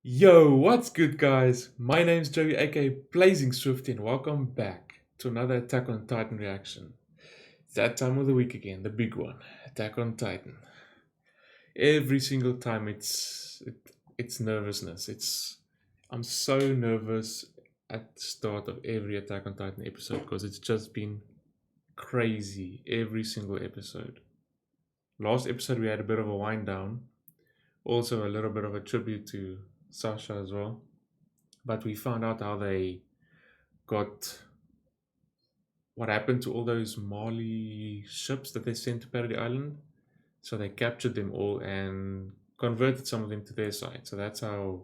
Yo, what's good, guys? My name's Joey, aka Blazing Swifty, and welcome back to another Attack on Titan reaction. It's that time of the week again, the big one, Attack on Titan. Every single time, it's nervousness. I'm so nervous at the start of every Attack on Titan episode because it's just been crazy every single episode. Last episode we had a bit of a wind down, also a little bit of a tribute to Sasha as well. But we found out how they got what happened to all those Mali ships that they sent to Paradis Island. So they captured them all and converted some of them to their side. So that's how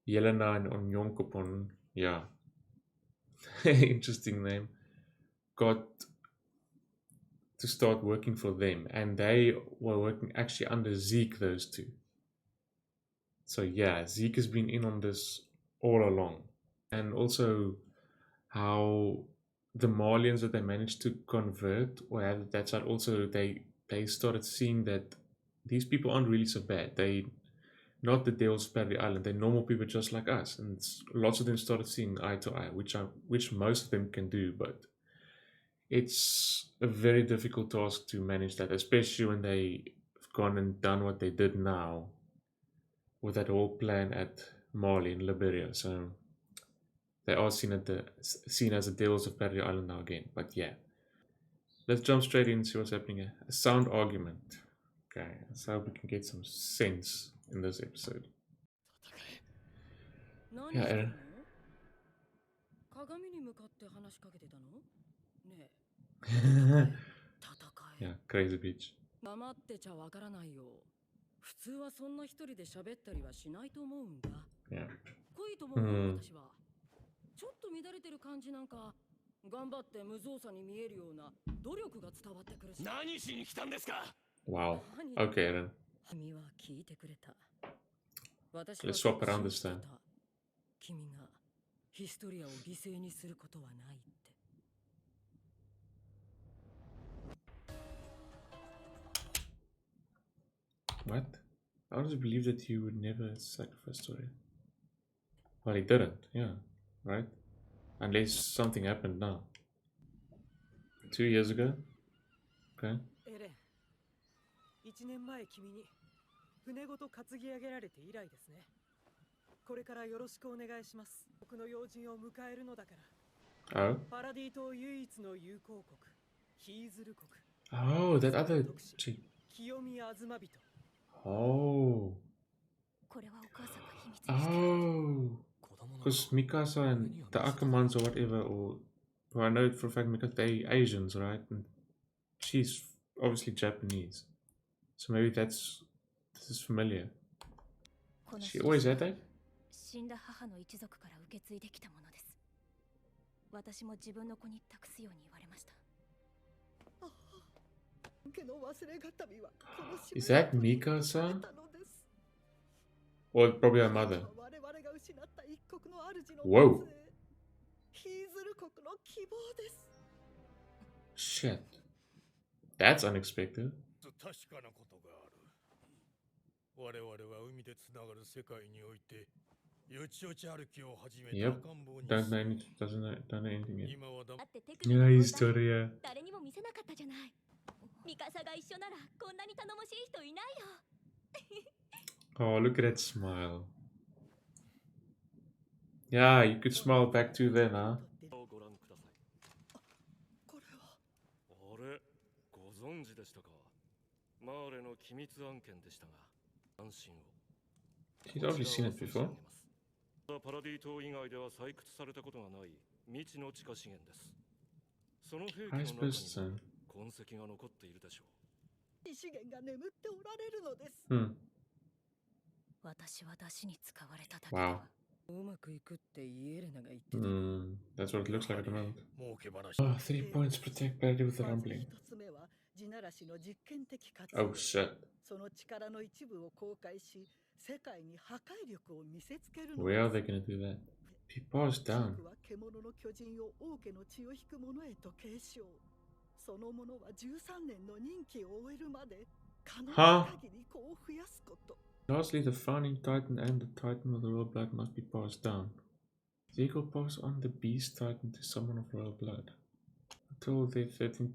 Yelena and Onyonkopon, yeah, interesting name, got to start working for them. And they were working actually under Zeke, those two. So yeah, Zeke has been in on this all along. And also how the Malians that they managed to convert or have that side also they started seeing that these people aren't really so bad. They not the Deus Paradis Island, they're normal people just like us. And lots of them started seeing eye to eye, which most of them can do, but it's a very difficult task to manage that, especially when they've gone and done what they did now with that whole plan at Mali in Liberia. So they are seen as the devils of Paradis Island now again. But yeah, let's jump straight in and see what's happening here. A sound argument. Okay, let's hope we can get some sense in this episode. Yeah, 何してる Aaron. の鏡に向かって話しかけてたのねえ、戦え。Yeah, crazy bitch. 黙ってちゃわからないよ。普通はそんな一人で喋ったりはしないと思うんだ。Yeah. 恋とも思う Hmm. 私は。ちょっと乱れてる感じなんか、頑張って無造作に見えるような努力が伝わってくるし。何しに来たんですか Wow. Okay, Aaron. 君は聞いてくれた。私 Let's swap around this time. 君がヒストリアを犠牲にすることはないって。What? I always believe that he would never sacrifice Toria. Well, he didn't. Yeah, right. Unless something happened now. 2 years ago. Okay. エレン、1年前君に船ごと担ぎ上げられて以来ですね。これからよろしくお願いします。僕の用心を迎えるのだから。Oh. パラディ島唯一の友好国、ヒーズル国。Oh, that other chick. 清宮東人。Oh. これはお母さんが秘密にしてる。 Oh. Because Mikasa and the Akamans or whatever, or well, I know for a fact Mikasa, they Asians, right? And she's obviously Japanese. So maybe this is familiar. この She always had that? 死んだ母の一族から受け継いできたものです。私も自分の子に託すように言われました。 Is that Mikasa? Or probably her mother? Whoa. Shit. That's unexpected. 確かなことがある。我々は海でつながる世界において、よちよち歩きを始めた Yep. 赤ん坊に Don't know, don't know anything yet. 今はだ Yeah, Historia. 誰にも見せなかったじゃない。ミカサが一緒ならこんなに頼もしい人いないよ。 Oh, look at that smile. Yeah, you could smile back too then, huh? ご覧ください。あれ、ご存知でしたか。マーレの機密案件でしたが、安心を。 She's obviously seen it before. パラディ島以外では採掘されたことがない未知の地下資源です。その兵器の I 中 suppose に so. 痕跡が残っているでしょう。資源が眠っておられるのです。 Hmm. 私は出汁に使われただけで Wow. は。うまくいくってイエレナが言ってた。 Hmm. That's what it looks like at the moment. 儲け話。 Oh, 3 points protect Paradis with the まず rumbling. 一つ目は地ならしの実験的活 Oh 動。 shit. その力の一部を公開し、世界に破壊力を見せつけるの Where are で they gonna do that? He paused す。 down. は獣の巨人を王家の血を引く者へと継承。その者は13年の任期を終えるまで可能な限り子を増やすこと。Lastly, the founding titan and the titan of the royal blood must be passed down. Zeke will pass on the beast titan to someone of royal blood. Until their 13th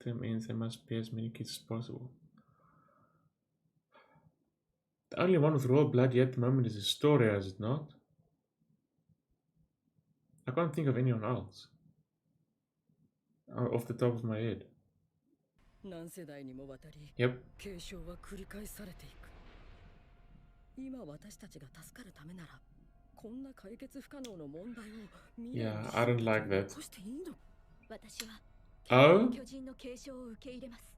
term ends, they must bear as many kids as possible. The only one with royal blood yet at the moment is Historia, is it not? I can't think of anyone else. Off the top of my head. 何世代にもわたり Yep. 継承は繰り返されていく。今私たちが助かるためならこんな解決不可能の問題を未来に Yeah, I don't like that. 起こしていいの？私は Oh? 巨人の継承を受け入れます。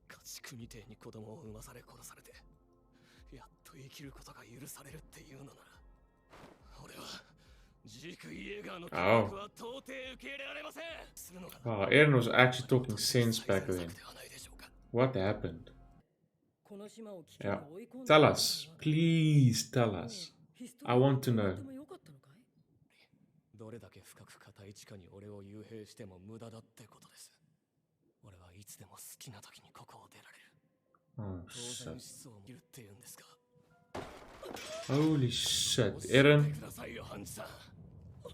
家畜みてえに子供を産まされ殺されてやっと生きることが許されるっていうのなら俺はジーク・イエーガーの計画は到底受け入れられません。するのが Wow, Eren was actually talking sense back then. ではないでしょうか。 What happened? この島を危険 Yeah. に追い込ん Tell だ us. Please tell us. I want to know. とてもよかったのかい？どれだけ深く固い地下に俺を幽閉しても無駄だってことです。俺はいつでも好きな時にここを出られる。 Oh, 当 shit. 然思想を見るっていうんですか。 Holy shit. 教え Eren? てくださいよ、ハンジさん。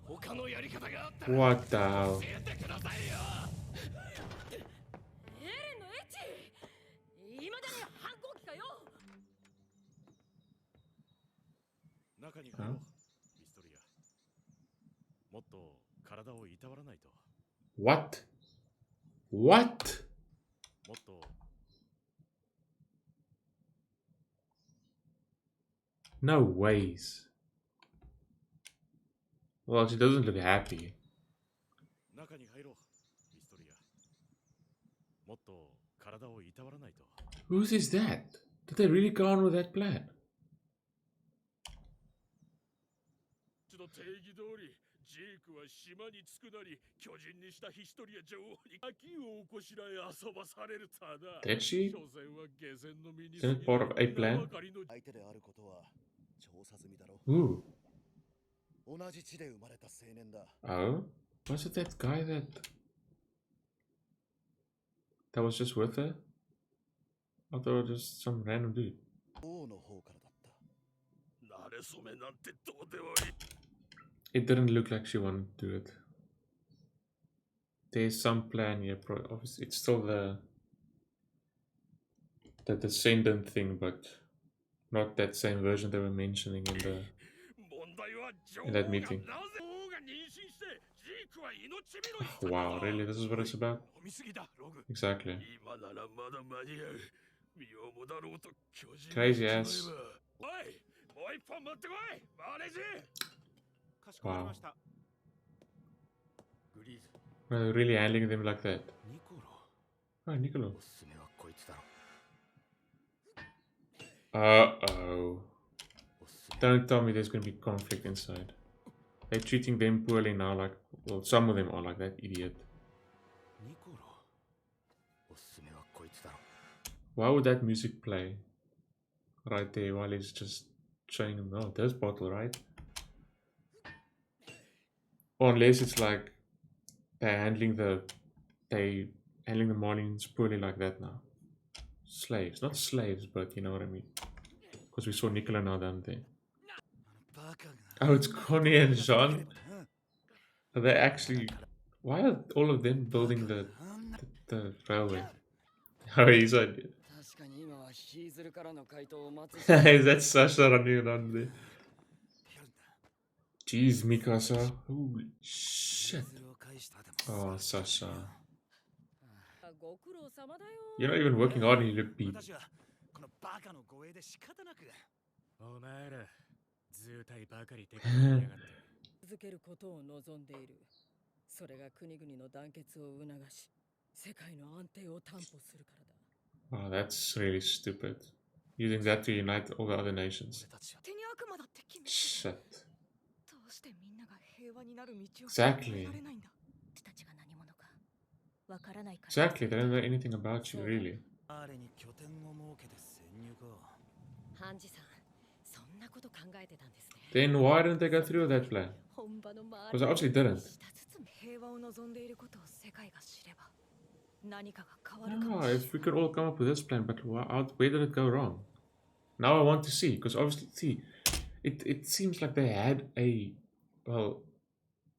他のやり方があったら What the hell? 教えてくださいよ。エレンのエッチ！今だね反抗期かよ！中に入ろう、ヒストリア。もっと体をいたわらないと。 What? What? もっと No ways. Well, she doesn't look happy. 中に入ろう、ヒストリア。もっと体をいたわらないと。 Whose is that? Did they really go on with that plan? の定義通り、ジークは島に着くなり、巨人にしたヒストリア女王に秋を起こしらえ遊ばされるただ。 Did she? 所詮は下船の身に Isn't it part of a plan? 相手であることは調査済みだろ Ooh. う。同じ地で生まれた青年だ。 Oh? Was it that guy that was just with her? I thought it was just some random dude. 王の方からだった。慣れ初めなんてどうでもいい。 It didn't look like she wanted to do it. There's some plan here. Obviously, it's still the descendant thing, but not that same version they were mentioning in the 問題は女王 in が that なぜ meeting. 王が妊娠してジークは命拾いした Wow, really? This is what it's about? 飲みすぎだ、ログ。 Exactly. 今ならまだ間に合う。身をもだろうと巨人 Crazy ass. おい、もう一本持ってこい、マネージ。 かしこまり Wow. ました。グリーズ、 They're really handling them like that. ニコロ。 Oh, Niccolo. おすすめはこいつだろ。 Uh-oh. おすすめ。 Don't tell me there's going to be conflict inside. They're treating them poorly now, like, well, some of them are like that idiot. ニコロ。おすすめはこいつだろ。 Why would that music play right there while he's just showing them, oh, there's bottle, right? Or unless it's like they're handling the Marlins poorly like that now. Slaves, not slaves, but you know what I mean. Because we saw Nicola now down there. バカが。 Oh, it's Connie and Jean. Are they actually? Why are all of them building the railway? Oh, he's on. 確かに今はヒーズルからの回答を待つし Is that Sasha running around there? Jeez, Mikasa. Holy shit. 譲るを返したでも Oh, Sasha. ご苦労様だよ。 You're not even working hard and you look beat. 私はこのバカの護衛で仕方なく。お前ら、図体ばかりでかくやがって。続けることを望んでいる。それが国々の団結を促し、世界の安定を担保するからだ。 Wow, that's really stupid. Using that to unite all the other nations. 俺たちは手に悪魔だって決めて Shit. どうしてみんなが平和になる道を Exactly. られないんだ。私たちが何者かわからないから。 Exactly, they don't know anything about you, really. あれに拠点を設けて潜入か。ハンジさん、そんなこと考えてたんですね。 Then why didn't they go through with that plan? 本場の周 Because they obviously didn't. 一つずつ平和を望んでいることを世界が知れば何かが変わるかも Ah, しれ if we could all come up with this plan, but where did it go wrong? Now I want to see, because obviously, see, it seems like they had a, well,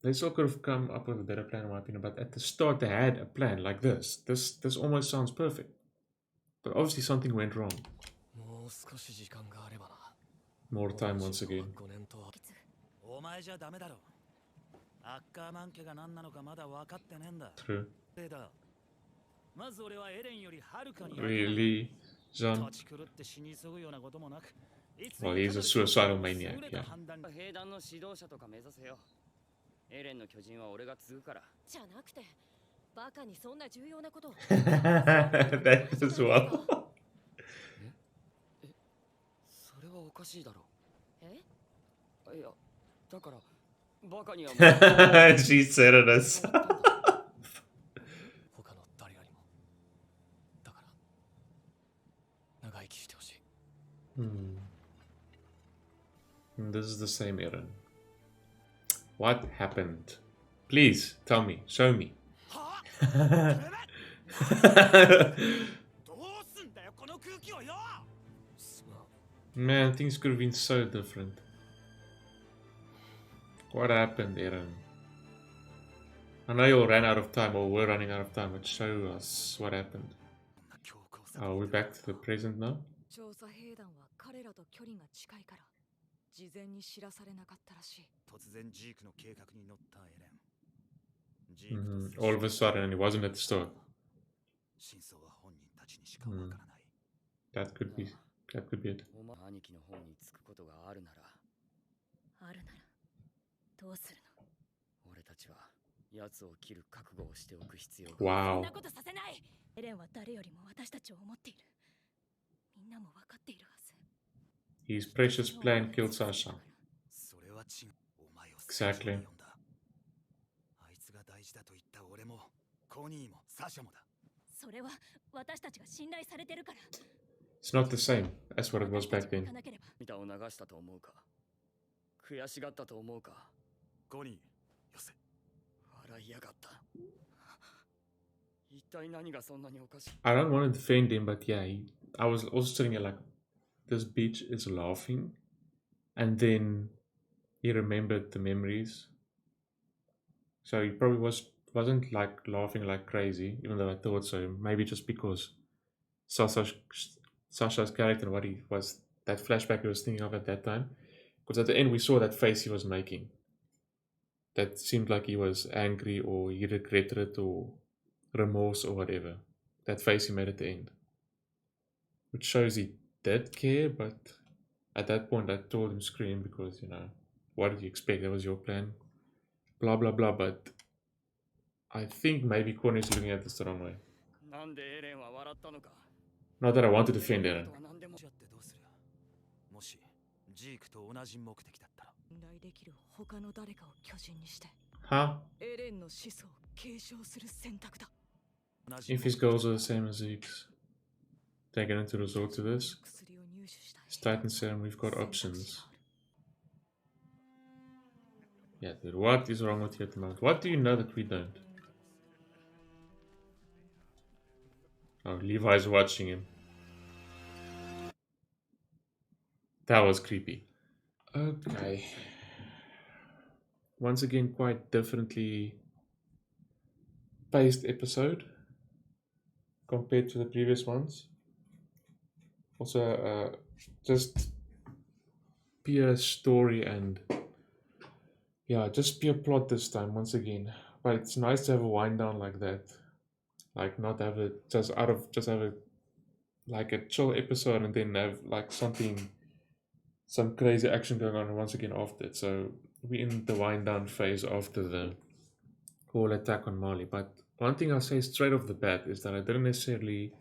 they still could have come up with a better plan in my opinion, but at the start they had a plan like this. This almost sounds perfect. But obviously something went wrong. もう少し時間があればな。 More time once again. 5年とはお前じゃダメだろ。アッカーマン家が何なのかまだ分かってねえんだ。 True. だ。まず俺はエレンよりはるかに Really, Jean? 立ち狂って死に急ぐようなこともなく。 Well, he's a suicidal maniac, yeah. 兵団の指導者とか目指せよ。エレンの巨人は俺が継ぐから。じゃなくてバカにそんな重要なことを That as well. それはおかしいだろ。えいや、だからバカには She said it as. 他の誰よりも。だから長生きしてほしい。This is the same Eren. What happened? Please tell me. Show me. どうすんだよこの空気をよ。 Man, things could have been so different. What happened, Eren? I know you all ran out of time, or were running out of time, but show us what happened. Are we back to the present now? 調査兵団は彼らと距離が近いから事前に知らされなかったらしい。突然ジークの計画に乗ったエレン。 All of a sudden, and it wasn't at the start. 真相は本人たちにしかわからない。 That could be it. お前兄貴の方につくことがあるなら、あるならどうするの？俺たちは奴を切る覚悟をしておく必要が。そん Wow. なことさせない。エレンは誰よりも私たちを思っている。みんなも分かっているはず。 His precious plan killed Sasha. それは違う。お前を Exactly. あいつが大事だと言った俺もコニーもサシャもだ。それは私たちが信頼されてるから。 It's not the same as what it was back then. 涙を流したと思うか？悔しがったと思うか？コニー、よせ。笑いやがった。一体何がそんなにおかしい？ I don't want to defend him, but yeah, I was also sitting here like, this bitch is laughing, and then he remembered the memories. So he probably wasn't like laughing like crazy, even though I thought so. Maybe just because Sasha's character and what he was, that flashback he was thinking of at that time. Because at the end we saw that face he was making. That seemed like he was angry or he regretted it or remorse or whatever. That face he made at the end. Which shows he did care, but at that point I told him scream because, you know, what did you expect? That was your plan. Blah blah blah, but I think maybe Corny is looking at this the wrong way. Not that I want to defend Eren. もしジークと同じ目的だったら。信頼できる他の誰かを巨人にして。Huh? エレンの始祖を継承する選択だ。 If his goals are the same as Zeke's, they're going to resort to this. It's Titan Serum, we've got options. Yeah, dude, what is wrong with you at the moment? What do you know that we don't? Oh, Levi's watching him. That was creepy. Okay. Once again, quite differently paced episode compared to the previous ones. Also, just pure story and yeah, just pure plot this time once again. But it's nice to have a wind down like that. Like not have it just have it like a chill episode and then have like some crazy action going on once again after it. So we're in the wind down phase after the whole attack on Mali. But one thing I'll say straight off the bat is that I didn't necessarily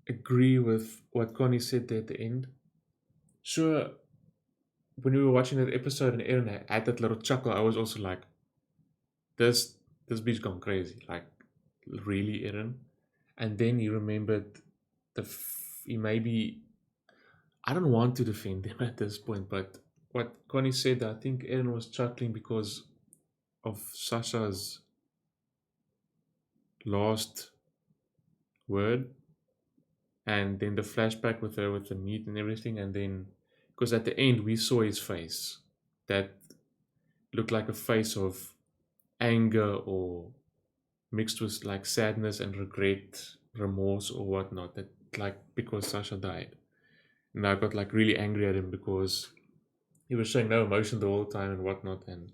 agree with what Connie said there at the end. Sure, when we were watching that episode and Eren had that little chuckle, I was also like, this bitch gone crazy. Like, really, Eren? And then he remembered he maybe, I don't want to defend him at this point, but what Connie said, I think Eren was chuckling because of Sasha's last word. and then the flashback with her with the meat and everything, and then because at the end we saw his face that looked like a face of anger or mixed with like sadness and regret, remorse or whatnot. That like because Sasha died, and I got like really angry at him because he was showing no emotion the whole time and whatnot. And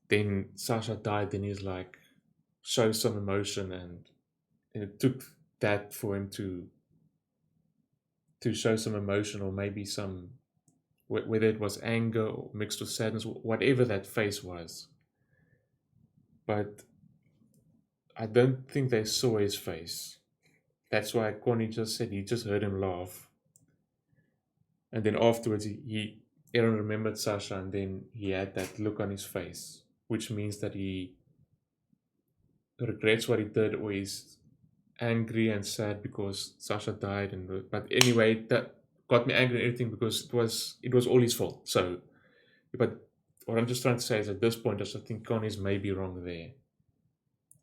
then Sasha died, then he's like show some emotion, and it took that for him to show some emotion, or maybe some whether it was anger or mixed with sadness, whatever that face was. But I don't think they saw his face. That's why Connie just said he just heard him laugh. And then afterwards, Eren remembered Sasha, and then he had that look on his face, which means that he regrets what he did, or he's angry and sad because Sasha died. And but anyway, that got me angry and everything because it was all his fault. So, but what I'm just trying to say is at this point, I think Connie's maybe wrong there.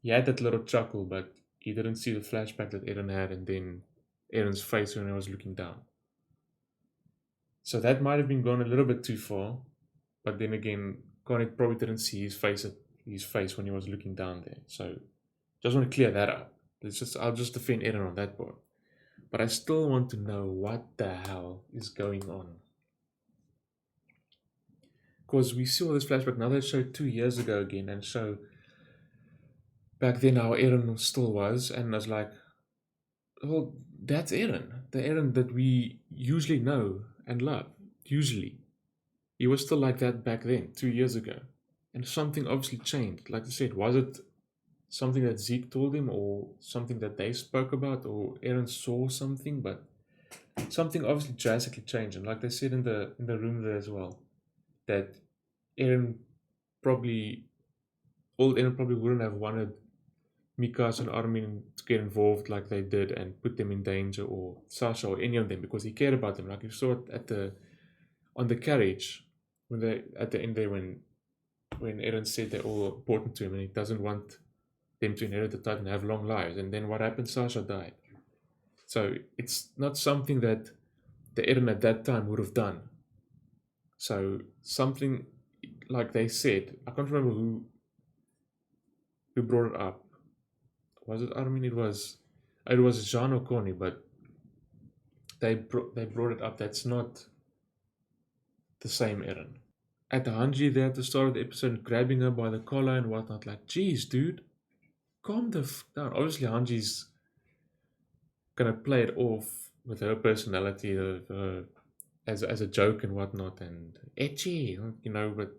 He had that little chuckle, but he didn't see the flashback that Eren had, and then Eren's face when he was looking down. So that might have been gone a little bit too far, but then again, Connie probably didn't see his face when he was looking down there. So just want to clear that up. I'll just defend Eren on that part. But I still want to know what the hell is going on. Because we saw this flashback, now they showed 2 years ago again, and show back then how Eren still was, and I was like, well, that's Eren. The Eren that we usually know and love. Usually. He was still like that back then, 2 years ago. And something obviously changed. Like I said, was it something that Zeke told him, or something that they spoke about, or Eren saw something? But something obviously drastically changed. And like they said in the room there as well, that old Eren probably wouldn't have wanted Mikasa and Armin to get involved like they did and put them in danger, or Sasha or any of them, because he cared about them. Like you saw it on the carriage when they at the end there when Eren said they're all important to him and he doesn't want them to inherit the title and have long lives. And then what happened? Sasha died. So it's not something that the Eren at that time would have done. So something like they said, I can't remember who brought it up. Was it Armin? It was Jean or Connie, but they brought it up. That's not the same Eren. At the Hanji there at the start of the episode, grabbing her by the collar and whatnot, like, geez, dude, calm the down. Obviously, Hanji's gonna play it off with her personality as a joke and whatnot, and etchy, but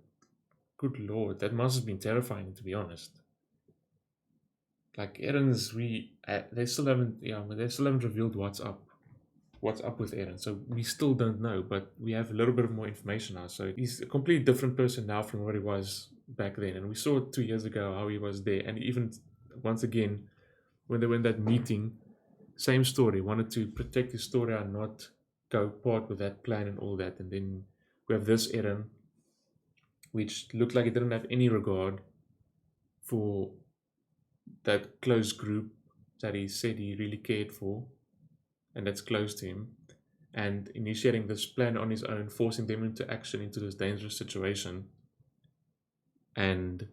good lord, that must have been terrifying, to be honest. Like Eren's they still haven't revealed what's up with Eren, so we still don't know, but we have a little bit more information now. So he's a completely different person now from what he was back then, and we saw 2 years ago how he was there. And even once again, when they were in that meeting, same story, wanted to protect Historia and not go part with that plan and all that. And then we have this Eren, which looked like he didn't have any regard for that close group that he said he really cared for and that's close to him, and initiating this plan on his own, forcing them into action into this dangerous situation, and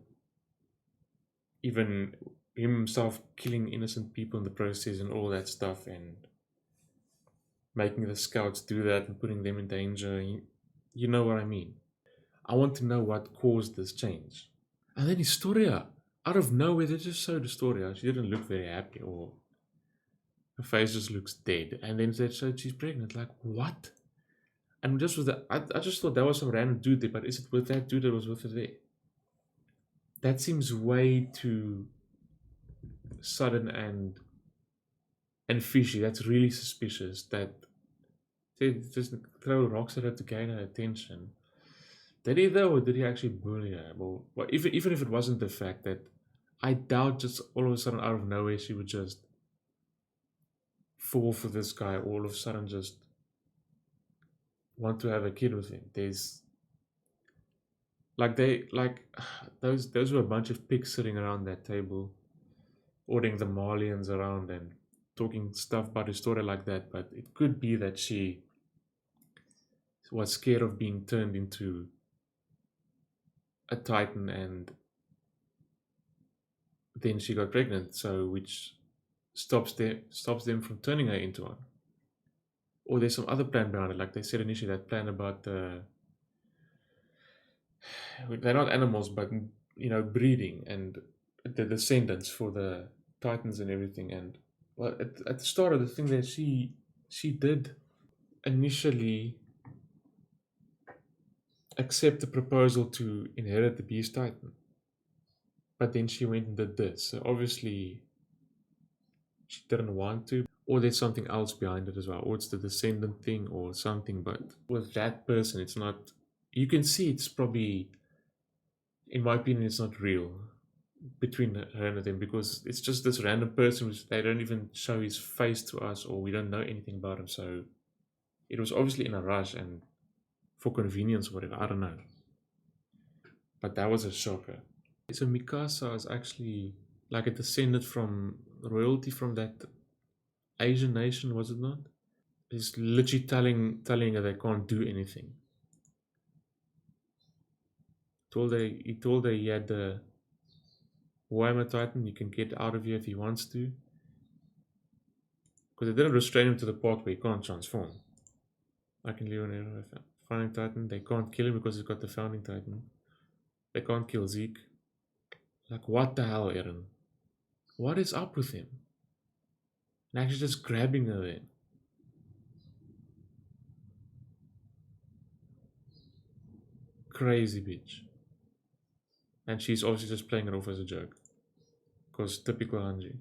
even himself killing innocent people in the process and all that stuff, and making the scouts do that and putting them in danger. You know what I mean. I want to know what caused this change. And then Historia, out of nowhere, they just showed Historia. She didn't look very happy, or her face just looks dead. And then they showed she's pregnant. Like, what? And just with that, I just thought that was some random dude there, but is it with that dude that was with her there? That seems way too sudden and fishy. That's really suspicious. That they just throw rocks at her to gain her attention. Did he though, or did he actually bully her? Well, even if it wasn't the fact that, I doubt just all of a sudden out of nowhere she would just fall for this guy, all of a sudden just want to have a kid with him. There's those were a bunch of pigs sitting around that table, ordering the Malians around and talking stuff about his story like that, but it could be that she was scared of being turned into a Titan and then she got pregnant, so which stops them from turning her into one. Or there's some other plan behind it, like they said initially, that plan about they're not animals, but breeding and the descendants for the Titans and everything. And well, at the start of the thing that she did initially accept the proposal to inherit the Beast Titan, but then she went and did this. So obviously she didn't want to, or there's something else behind it as well, or it's the descendant thing or something. But with that person, it's not. You can see it's probably, in my opinion, it's not real between her and them, because it's just this random person which they don't even show his face to us, or we don't know anything about him. So it was obviously in a rush and for convenience or whatever, I don't know. But that was a shocker. So Mikasa is actually like a descendant from royalty from that Asian nation, was it not? He's literally telling her they can't do anything. He told her he had the Warhammer Titan, he can get out of here if he wants to. Because they didn't restrain him to the part where he can't transform. I can leave on a Founding Titan. They can't kill him because he's got the Founding Titan. They can't kill Zeke. Like, what the hell, Eren? What is up with him? And actually just grabbing her then. Crazy bitch. And she's obviously just playing it off as a joke. Because typical Hanji.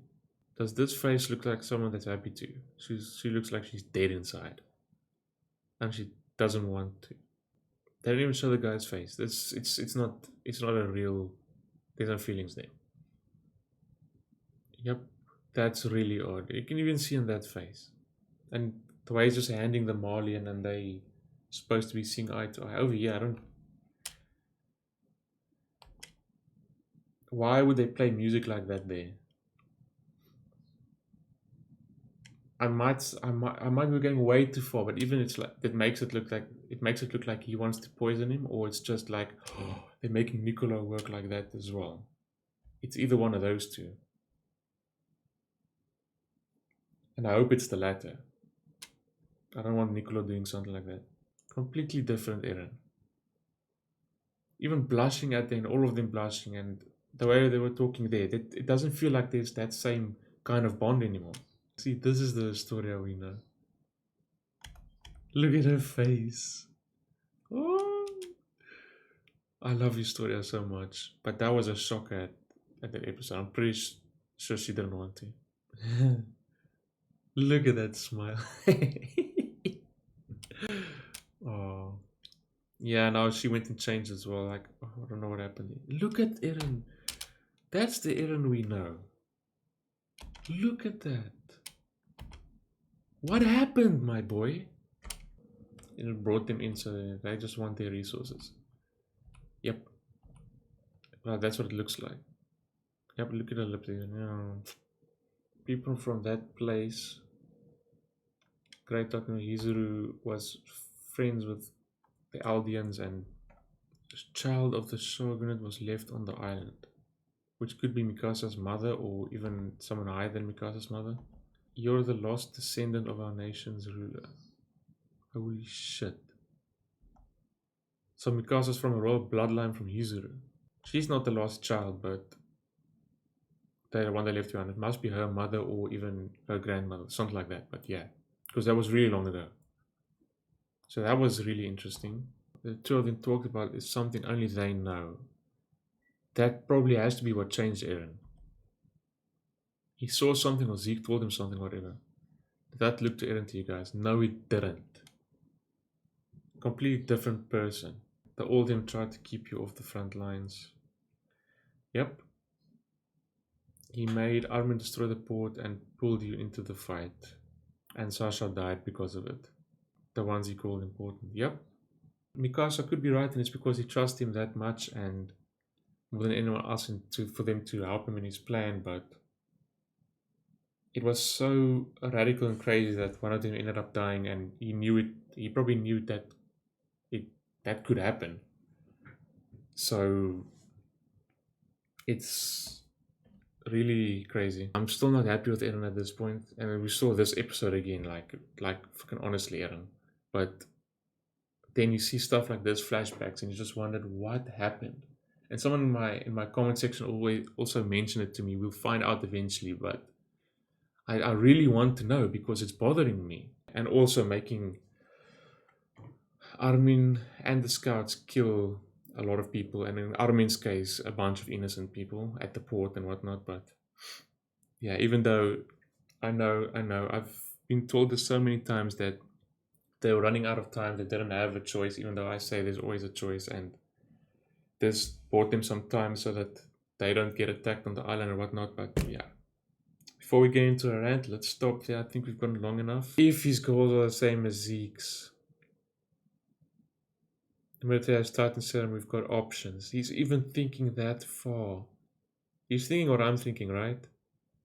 Does this face look like someone that's happy to? She looks like she's dead inside. And she doesn't want to. They don't even show the guy's face. It's not a real. There's no feelings there. Yep, that's really odd. You can even see in that face. And the way he's just handing the Marlian and they supposed to be seeing eye to eye. Over here, I don't. Why would they play music like that there? I might be going way too far, but even it makes it look like he wants to poison him, or it's just like they're making Niccolo work like that as well. It's either one of those two. And I hope it's the latter. I don't want Niccolo doing something like that. Completely different Eren. Even blushing at them, all of them blushing, and the way they were talking there, it doesn't feel like there's that same kind of bond anymore. See, this is the Historia we know. Look at her face. Oh, I love Historia so much. But that was a shocker at that episode. I'm pretty sure she didn't want to. Look at that smile. Oh. Yeah, now she went and changed as well. Like, oh, I don't know what happened. Look at Eren. That's the Eren we know. Look at that. What happened, my boy? It brought them in, so they just want their resources. Yep. Well, that's what it looks like. Yep, look at the lip there. Yeah. People from that place. Great talking. Hizuru was friends with the Aldeans, and the child of the shogunate was left on the island, which could be Mikasa's mother or even someone higher than Mikasa's mother. You're the lost descendant of our nation's ruler. Holy shit. So Mikasa's from a royal bloodline from Hizuru. She's not the lost child, but the one they left behind. It must be her mother or even her grandmother, something like that. But yeah, because that was really long ago. So that was really interesting. The two of them talked about is something only they know. That probably has to be what changed Eren. He saw something, or Zeke told him something, whatever. Did that look to Eren to you guys? No, it didn't. Completely different person. All of them tried to keep you off the front lines. Yep. He made Armin destroy the port and pulled you into the fight. And Sasha died because of it. The ones he called important. Yep. Mikasa could be right, and it's because he trusts him that much and more than anyone else for them to help him in his plan, but it was so radical and crazy that one of them ended up dying, and he knew it. He probably knew that that could happen. So it's really crazy. I'm still not happy with Eren at this point, and we saw this episode again, like fucking honestly, Eren. But then you see stuff like this, flashbacks, and you just wondered what happened. And someone in my comment section always also mentioned it to me. We'll find out eventually, but I really want to know because it's bothering me. And also making Armin and the scouts kill a lot of people, and in Armin's case, a bunch of innocent people at the port and whatnot. But yeah, even though I know, I've been told this so many times that they were running out of time, they didn't have a choice, even though I say there's always a choice, and this bought them some time so that they don't get attacked on the island or whatnot. But yeah, before we get into a rant, let's stop there. I think we've gone long enough. If his goals are the same as Zeke's, the military has Titan Serum, we've got options. He's even thinking that far. He's thinking what I'm thinking, right?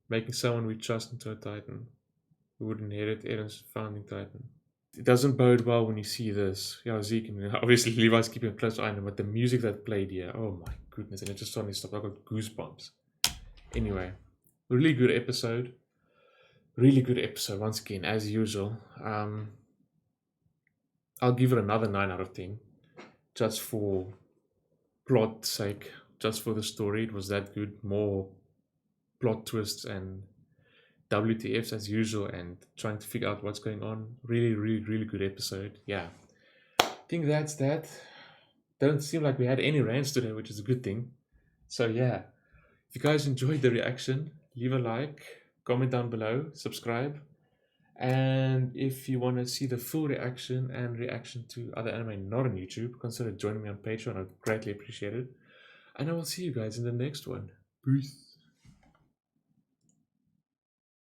Making someone we trust into a Titan who would inherit Eren's founding Titan. It doesn't bode well when you see this. Yeah, Zeke, and obviously Levi's keeping a close eye on him, but the music that played here, oh my goodness, and it just suddenly stopped. I got goosebumps. Anyway, really good episode. Really good episode, once again, as usual. I'll give it another 9 out of 10. Just for plot's sake, just for the story, it was that good. More plot twists and WTFs as usual, and trying to figure out what's going on. Really, really, really good episode. Yeah, I think that's that. Don't seem like we had any rants today, which is a good thing. So yeah, if you guys enjoyed the reaction, leave a like, comment down below, subscribe. And if you want to see the full reaction and reaction to other anime not on YouTube, consider joining me on Patreon. I'd greatly appreciate it. And I will see you guys in the next one. Peace.